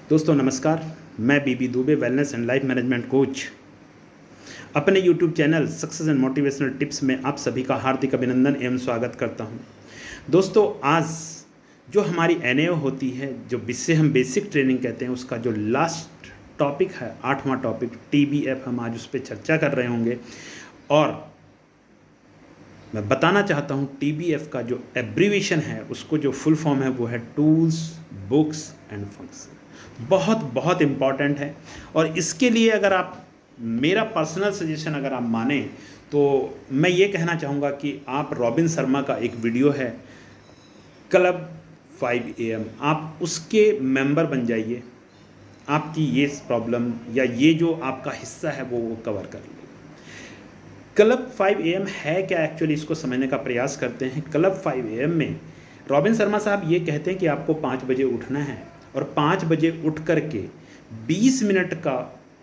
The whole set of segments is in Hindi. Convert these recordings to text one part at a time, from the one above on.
दोस्तों नमस्कार। मैं B B Dubey, wellness and life management coach, अपने YouTube channel success and motivational tips में आप सभी का हार्दिक अभिनंदन एवं स्वागत करता हूं। दोस्तों आज जो हमारी एनएओ होती है, जो जिससे हम बेसिक ट्रेनिंग कहते हैं, उसका जो लास्ट टॉपिक है, 8वां टॉपिक टीबीएफ, हम आज उस पर चर्चा कर रहे होंगे। और मैं बताना चाहता हूं टीबीएफ का जो एब्रीविएशन है, उसको जो फुल फॉर्म है वो है टूल्स, बुक्स एंड फंक्शन। बहुत बहुत इम्पॉर्टेंट है। और इसके लिए अगर आप मेरा पर्सनल सजेशन अगर आप माने तो मैं ये कहना चाहूँगा कि आप रॉबिन शर्मा का एक वीडियो है क्लब 5 AM, आप उसके मेंबर बन जाइए। आपकी ये प्रॉब्लम या ये जो आपका हिस्सा है वो कवर कर लेगा। क्लब 5 AM है क्या, एक्चुअली इसको समझने का प्रयास करते हैं। क्लब 5 AM में रॉबिन शर्मा साहब ये कहते हैं कि आपको 5 बजे उठना है और 5 बजे उठ करके 20 मिनट का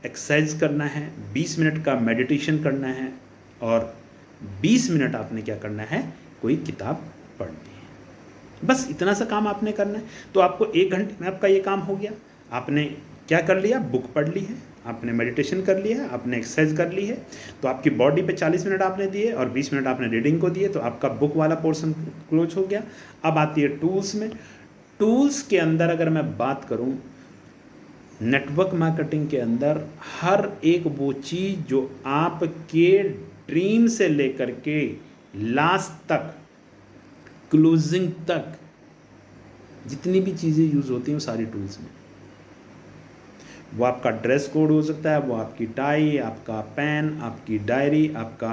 एक्सरसाइज करना है, 20 मिनट का मेडिटेशन करना है और 20 मिनट आपने क्या करना है, कोई किताब पढ़नी है। बस इतना सा काम आपने करना है। तो आपको 1 घंटे में आपका ये काम हो गया। आपने क्या कर लिया, बुक पढ़ ली है, आपने मेडिटेशन कर लिया है, आपने एक्सरसाइज कर ली है, तो आपकी बॉडी पे 40 मिनट आपने दिए और 20 मिनट आपने रीडिंग को दिए, तो आपका बुक वाला पोर्शन क्लोज हो गया। अब आती है टूल्स में। टूल्स के अंदर अगर मैं बात करूं, नेटवर्क मार्केटिंग के अंदर हर एक वो चीज़ जो आपके ड्रीम से लेकर के लास्ट तक, क्लोजिंग तक, जितनी भी चीज़ें यूज़ होती हैं वो सारी टूल्स में। वो आपका ड्रेस कोड हो सकता है, वो आपकी टाई, आपका पेन, आपकी डायरी, आपका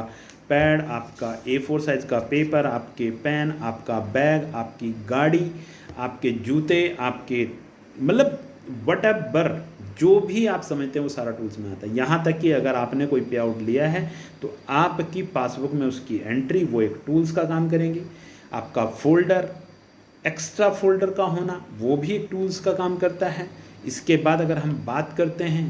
पैड, आपका A4 साइज का पेपर, आपके पेन, आपका बैग, आपकी गाड़ी, आपके जूते, आपके मतलब वटएवर जो भी आप समझते हैं वो सारा टूल्स में आता है। यहाँ तक कि अगर आपने कोई पे आउट लिया है तो आपकी पासबुक में उसकी एंट्री वो एक टूल्स का काम करेंगी। आपका फोल्डर, एक्स्ट्रा फोल्डर का होना, वो भी एक टूल्स का काम करता है। इसके बाद अगर हम बात करते हैं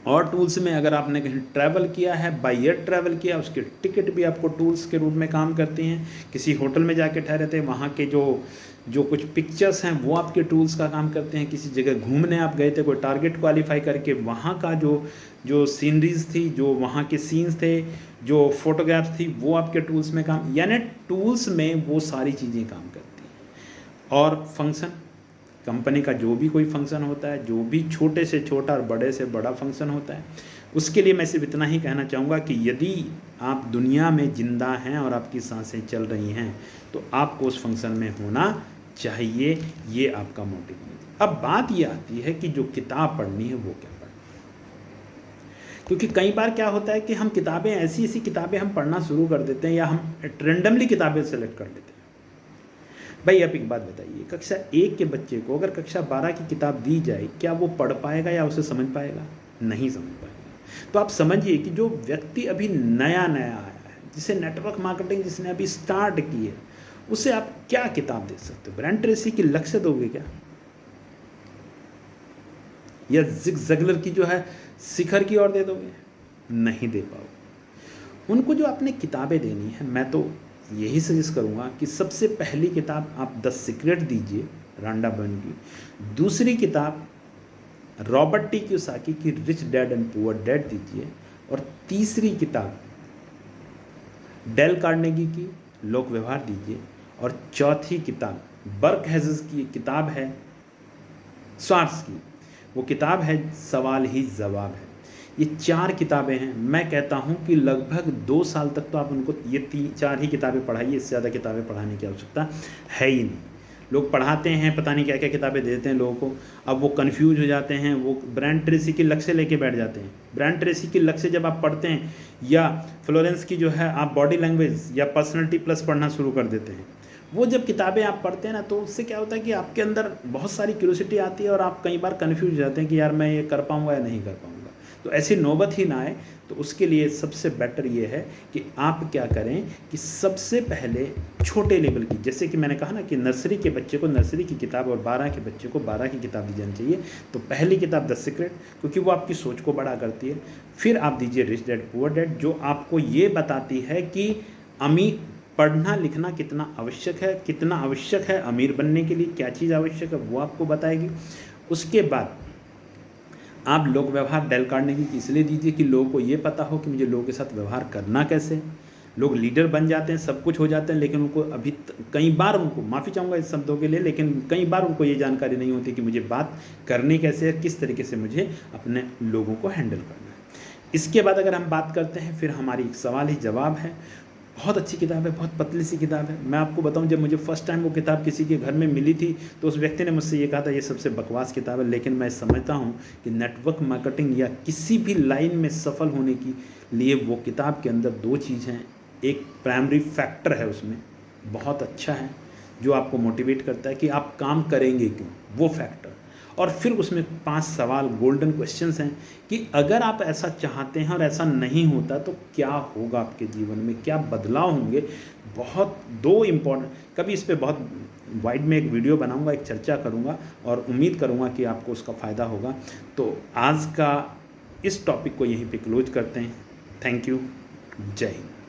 और टूल्स में, अगर आपने कहीं ट्रैवल किया है, बाय एयर ट्रैवल किया, उसके टिकट भी आपको टूल्स के रूप में काम करती हैं। किसी होटल में जाके ठहरे थे, वहाँ के जो कुछ पिक्चर्स हैं वो आपके टूल्स का काम करते हैं। किसी जगह घूमने आप गए थे, कोई टारगेट क्वालिफाई करके, वहाँ का जो सीनरीज थी, जो वहाँ के सीन्स थे, जो फोटोग्राफ्स थी, वो आपके टूल्स में काम, यानी टूल्स में वो सारी चीज़ें काम करती हैं। और फंक्शन, कंपनी का जो भी कोई फंक्शन होता है, जो भी छोटे से छोटा और बड़े से बड़ा फंक्शन होता है, उसके लिए मैं सिर्फ इतना ही कहना चाहूँगा कि यदि आप दुनिया में ज़िंदा हैं और आपकी सांसें चल रही हैं तो आपको उस फंक्शन में होना चाहिए। ये आपका मोटिव है। अब बात ये आती है कि जो किताब पढ़नी है वो क्या पढ़नी है, क्योंकि कई बार क्या होता है कि हम किताबें, ऐसी ऐसी किताबें हम पढ़ना शुरू कर देते हैं या हम रेंडमली किताबें सेलेक्ट कर लेते हैं। भाई आप एक बात बताइए, कक्षा 1 के बच्चे को अगर कक्षा 12 की किताब दी जाए, क्या वो पढ़ पाएगा या उसे समझ पाएगा? नहीं समझ पाएगा। तो आप समझिए कि जो व्यक्ति अभी नया नया आया है, जिसे नेटवर्क मार्केटिंग जिसने अभी स्टार्ट की है, उसे आप क्या किताब दे सकते हो? ब्रायन ट्रेसी की लक्ष्य दोगे क्या, या जिग ज़ैगलर की जो है शिखर की ओर दे दोगे? नहीं दे पाओगे। उनको जो आपने किताबें देनी है, मैं तो यही सजेस्ट करूँगा कि सबसे पहली किताब आप द सीक्रेट दीजिए, रांडा बर्न की। दूसरी किताब रॉबर्ट टी कियोसाकी की rich dad and poor dad दीजिए। और तीसरी किताब डेल कार्नेगी की लोक व्यवहार दीजिए। और चौथी किताब बर्कहेज़ेस की किताब है, स्वार्ट्स की, वो किताब है सवाल ही जवाब है। ये 4 किताबें हैं। मैं कहता हूँ कि लगभग 2 साल तक तो आप उनको ये 3-4 ही किताबें पढ़ाइए, इससे ज़्यादा किताबें पढ़ाने की आवश्यकता है ही नहीं। लोग पढ़ाते हैं, पता नहीं क्या क्या किताबें देते हैं लोगों को, अब वो कन्फ्यूज हो जाते हैं, वो ब्रायन ट्रेसी की लक्ष्य लेके बैठ जाते हैं। ब्रायन ट्रेसी की लक्ष्य जब आप पढ़ते हैं, या फ्लोरेंस की जो है आप बॉडी लैंग्वेज या पर्सनैलिटी प्लस पढ़ना शुरू कर देते हैं, वो जब किताबें आप पढ़ते हैं ना, तो उससे क्या होता है कि आपके अंदर बहुत सारी क्यूरियोसिटी आती है और आप कई बार कन्फ्यूज हो जाते हैं कि यार मैं ये कर पाऊँगा या नहीं कर पाऊँगा। तो ऐसी नौबत ही ना आए, तो उसके लिए सबसे बेटर ये है कि आप क्या करें कि सबसे पहले छोटे लेवल की, जैसे कि मैंने कहा ना कि नर्सरी के बच्चे को नर्सरी की किताब और 12 के बच्चे को 12 की किताब दी जानी चाहिए। तो पहली किताब द सीक्रेट, क्योंकि वो आपकी सोच को बड़ा करती है। फिर आप दीजिए रिच डैड पुअर डैड, जो आपको ये बताती है कि अमीर पढ़ना लिखना कितना आवश्यक है, कितना आवश्यक है अमीर बनने के लिए, क्या चीज़ आवश्यक है वो आपको बताएगी। उसके बाद आप लोक व्यवहार डेल कार्नेगी की इसलिए दीजिए कि लोगों को ये पता हो कि मुझे लोगों के साथ व्यवहार करना कैसे है। लोग लीडर बन जाते हैं, सब कुछ हो जाते हैं, लेकिन उनको कई बार उनको, माफ़ी चाहूँगा इस शब्दों के लिए, लेकिन कई बार उनको ये जानकारी नहीं होती कि मुझे बात करनी कैसे है, किस तरीके से मुझे अपने लोगों को हैंडल करना है। इसके बाद अगर हम बात करते हैं, फिर हमारी एक सवाल ही जवाब है। बहुत अच्छी किताब है, बहुत पतली सी किताब है। मैं आपको बताऊं, जब मुझे फर्स्ट टाइम वो किताब किसी के घर में मिली थी तो उस व्यक्ति ने मुझसे ये कहा था ये सबसे बकवास किताब है, लेकिन मैं समझता हूं कि नेटवर्क मार्केटिंग या किसी भी लाइन में सफल होने के लिए वो किताब के अंदर दो चीज़ हैं। एक प्राइमरी फैक्टर है उसमें, बहुत अच्छा है, जो आपको मोटिवेट करता है कि आप काम करेंगे क्यों, वो फैक्टर। और फिर उसमें 5 सवाल, गोल्डन क्वेश्चंस हैं कि अगर आप ऐसा चाहते हैं और ऐसा नहीं होता तो क्या होगा आपके जीवन में, क्या बदलाव होंगे। बहुत दो इम्पोर्टेंट, कभी इस पे बहुत वाइड में एक वीडियो बनाऊंगा, एक चर्चा करूंगा और उम्मीद करूंगा कि आपको उसका फ़ायदा होगा। तो आज का इस टॉपिक को यहीं पे क्लोज करते हैं। Thank you. जय हिंद।